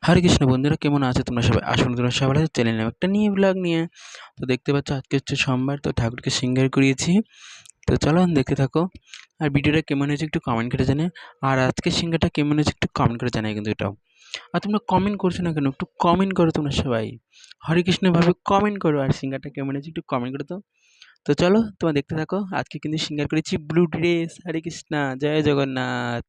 হরে কৃষ্ণ বন্ধুরা, কেমন আছো তোমরা সবাই? আশা করি তোমরা সবাই ভালো আছো। চলে এলাম একটা নিউ ব্লগ নিয়ে। তো দেখতে পাচ্ছ আজকে হচ্ছে সোমবার, তো ঠাকুরকে সিঙ্গার করিয়েছি। তো চলো দেখতে থাকো। আর ভিডিওটা কেমন হয়েছে একটু কমেন্ট করে জানে। আর আজকে সিঙ্গারটা কেমন হয়েছে একটু কমেন্ট করে জানাই কিন্তু এটাও। আর তোমরা কমেন্ট করছো না কেন? একটু কমেন্ট করো তোমরা সবাই। হরে কৃষ্ণ ভাবে কমেন্ট করো, আর সিঙ্গারটা কেমন হয়েছে একটু কমেন্ট করো তো। তো চলো তোমরা দেখতে থাকো। আজকে কিন্তু সিঙ্গার করেছি ব্লু ড্রেস। হরে কৃষ্ণা, জয় জগন্নাথ।